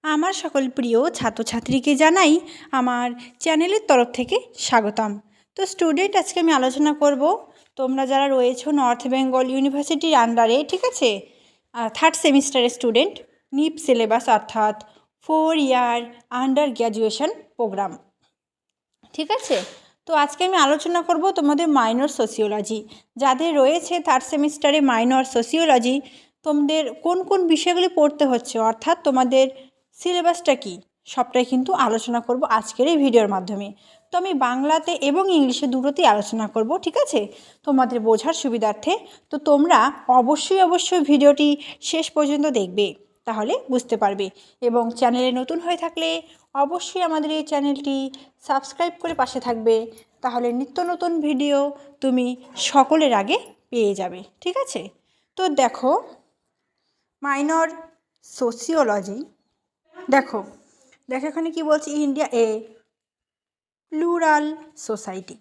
আমার সকল প্রিয় ছাত্রছাত্রীকে জানাই আমার চ্যানেলের তরফ থেকে স্বাগতম। তো স্টুডেন্ট, আজকে আমি আলোচনা করব তোমরা যারা রয়েছো নর্থ বেঙ্গল ইউনিভার্সিটির আন্ডারে, ঠিক আছে, থার্ড সেমিস্টারের স্টুডেন্ট, নিপ সিলেবাস অর্থাৎ 4 ইয়ার আন্ডার গ্র্যাজুয়েশন প্রোগ্রাম, ঠিক আছে। তো আজকে আমি আলোচনা করব তোমাদের মাইনর সোসিওলজি। যাদের রয়েছে থার্ড সেমিস্টারে মাইনর সোসিওলজি, তোমাদের কোন কোন বিষয়গুলি পড়তে হচ্ছে, অর্থাৎ তোমাদের সিলেবাসটা কী, সবটাই কিন্তু আলোচনা করব আজকের এই ভিডিওর মাধ্যমে। তো আমি বাংলাতে এবং ইংলিশে দুটোতেই আলোচনা করব, ঠিক আছে, তোমাদের বোঝার সুবিধার্থে। তো তোমরা অবশ্যই ভিডিওটি শেষ পর্যন্ত দেখবে, তাহলে বুঝতে পারবে। এবং চ্যানেলে নতুন হয়ে থাকলে অবশ্যই আমাদের এই চ্যানেলটি সাবস্ক্রাইব করে পাশে থাকবে, তাহলে নিত্য নতুন ভিডিও তুমি সকলের আগে পেয়ে যাবে, ঠিক আছে। তো দেখো, মাইনর সোসিওলজি, দেখো এখানে কি বলছে, India a plural society,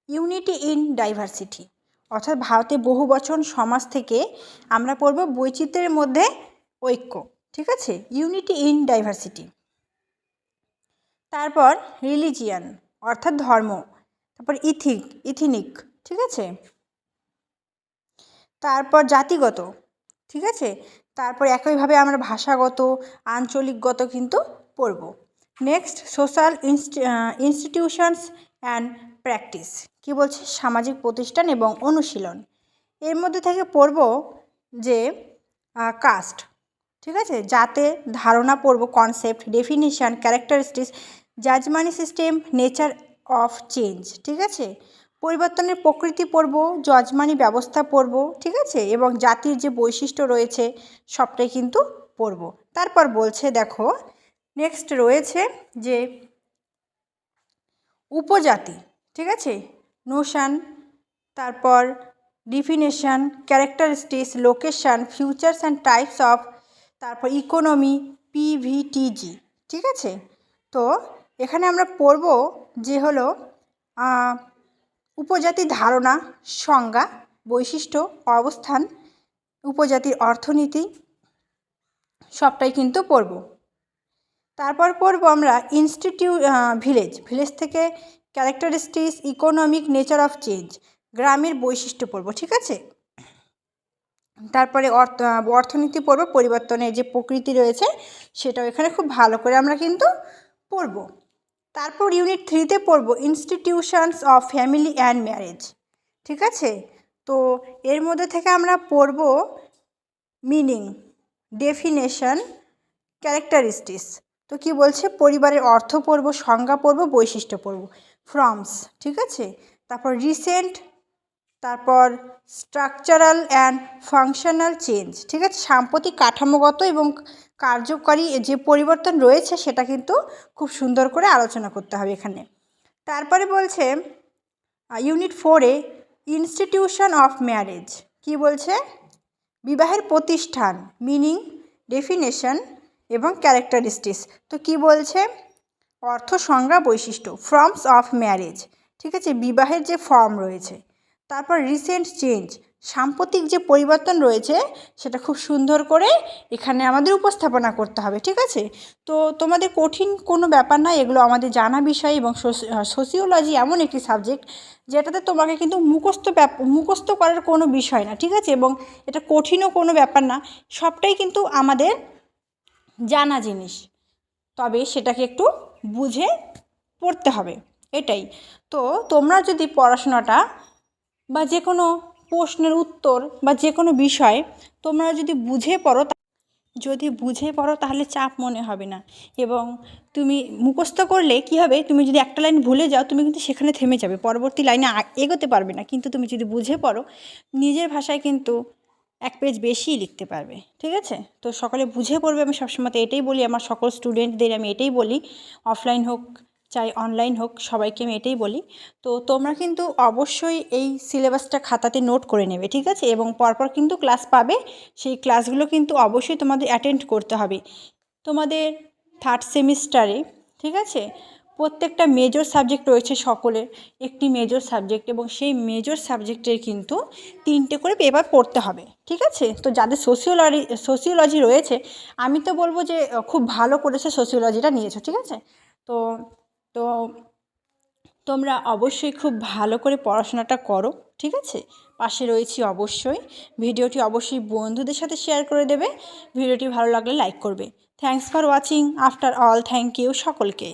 unity in diversity, অর্থাৎ ভারতে বহু বচন সমাজ থেকে আমরা পড়ব বৈচিত্র্যের মধ্যে ঐক্য, ঠিক আছে, ইউনিটি ইন ডাইভার্সিটি। তারপর রিলিজিয়ান অর্থাৎ ধর্ম, তারপর ইথিনিক, ঠিক আছে, তারপর জাতিগত, ঠিক আছে, তারপর একইভাবে আমরা ভাষাগত আঞ্চলিকগত কিন্তু পড়ব। Next social institutions and practice, কি বলছে, সামাজিক প্রতিষ্ঠান এবং অনুশীলন। এর মধ্যে থেকে পড়ব যে কাস্ট, ঠিক আছে, যাতে ধারণা পড়ব, concept, definition, characteristics, jajmani system, nature of change, ঠিক আছে, পরিবর্তনের প্রকৃতি পড়ব, যজমানি ব্যবস্থা পড়ব, ঠিক আছে, এবং জাতির যে বৈশিষ্ট্য রয়েছে সবটাই কিন্তু পড়ব। তারপর বলছে, দেখো নেক্সট রয়েছে যে উপজাতি, ঠিক আছে, নোশান, তারপর definition, characteristics, location, features and types of, তারপর ইকোনমি, পিভিটিজি, ঠিক আছে। তো এখানে আমরা পড়ব যে হলো উপজাতির ধারণা, সংজ্ঞা, বৈশিষ্ট্য, অবস্থান, উপজাতির অর্থনীতি, সবটাই কিন্তু পড়ব। তারপর পড়ব আমরা ভিলেজ থেকে characteristics, economic, nature of change, গ্রামের বৈশিষ্ট্য পড়ব, ঠিক আছে। তারপরে অর্থনীতি পড়ব, পরিবর্তনের যে প্রকৃতি রয়েছে সেটাও এখানে খুব ভালো করে আমরা কিন্তু পড়ব। তারপর ইউনিট 3তে পড়ব institutions of family and marriage, ঠিক আছে। তো এর মধ্যে থেকে আমরা পড়ব মিনিং, ডেফিনেশন, ক্যারেক্টারিস্টিক্স। তো কি বলছে, পরিবারের অর্থ পড়ব, সংজ্ঞা পড়ব, বৈশিষ্ট্য পড়ব, ফর্মস, ঠিক আছে। তারপর রিসেন্ট, তারপর স্ট্রাকচারাল অ্যান্ড ফাংশনাল চেঞ্জ, ঠিক আছে, সাম্প্রতিক কাঠামোগত এবং কার্যকরী যে পরিবর্তন রয়েছে সেটা কিন্তু খুব সুন্দর করে আলোচনা করতে হবে এখানে। তারপরে বলছে ইউনিট 4-এ ইনস্টিটিউশন অফ ম্যারেজ, কি বলছে, বিবাহের প্রতিষ্ঠান, মিনিং, ডেফিনেশন এবং ক্যারেক্টারিস্টিক্স। তো কি বলছে, অর্থ, সংজ্ঞা, বৈশিষ্ট্য, ফর্মস অফ ম্যারেজ, ঠিক আছে, বিবাহের যে ফর্ম রয়েছে। তারপর রিসেন্ট চেঞ্জ, সাম্প্রতিক যে পরিবর্তন রয়েছে সেটা খুব সুন্দর করে এখানে আমাদের উপস্থাপনা করতে হবে, ঠিক আছে। তো তোমাদের কঠিন কোনো ব্যাপার না, এগুলো আমাদের জানা বিষয়। এবং সোসিওলজি এমন একটি সাবজেক্ট যেটাতে তোমাকে কিন্তু মুখস্থ করার কোনো বিষয় না, ঠিক আছে, এবং এটা কঠিনও কোনো ব্যাপার না, সবটাই কিন্তু আমাদের জানা জিনিস, তবে সেটাকে একটু বুঝে পড়তে হবে, এটাই। তো তোমরা যদি পড়াশোনাটা বা যে কোনো প্রশ্নের উত্তর বা যে কোনো বিষয় তোমরা যদি বুঝে পড়ো তাহলে চাপ মনে হবে না। এবং তুমি মুখস্থ করলে কি হবে, তুমি যদি একটা লাইন ভুলে যাও তুমি কিন্তু সেখানে থেমে যাবে, পরবর্তী লাইনে এগোতে পারবে না। কিন্তু তুমি যদি বুঝে পড়ো নিজের ভাষায় কিন্তু 1 পেজ বেশিই লিখতে পারবে, ঠিক আছে। তো সকলে বুঝে পড়বে, আমি সবসময় এটাই বলি, আমার সকল স্টুডেন্টদের আমি এটাই বলি, অফলাইন হোক চাই অনলাইন হোক সবাইকে আমি এটাই বলি। তো তোমরা কিন্তু অবশ্যই এই সিলেবাসটা খাতাতে নোট করে নেবে, ঠিক আছে, এবং পরপর কিন্তু ক্লাস পাবে, সেই ক্লাসগুলো কিন্তু অবশ্যই তোমাদের অ্যাটেন্ড করতে হবে। তোমাদের থার্ড সেমিস্টারে, ঠিক আছে, প্রত্যেকটা মেজর সাবজেক্ট রয়েছে সকলের, একটি মেজর সাবজেক্ট, এবং সেই মেজর সাবজেক্টের কিন্তু 3টে করে পেপার পড়তে হবে, ঠিক আছে। তো যাদের সোশিওলজি রয়েছে, আমি তো বলবো যে খুব ভালো করেছে সোশিওলজিটা নিয়েছো, ঠিক আছে। তো তো তোমরা অবশ্যই খুব ভালো করে পড়াশোনাটা করো, ঠিক আছে। পাশে রয়েছি অবশ্যই। ভিডিওটি অবশ্যই বন্ধুদের সাথে শেয়ার করে দেবে। ভিডিওটি ভালো লাগলে লাইক করবে। Thanks for watching. After all, thank you সকলকে।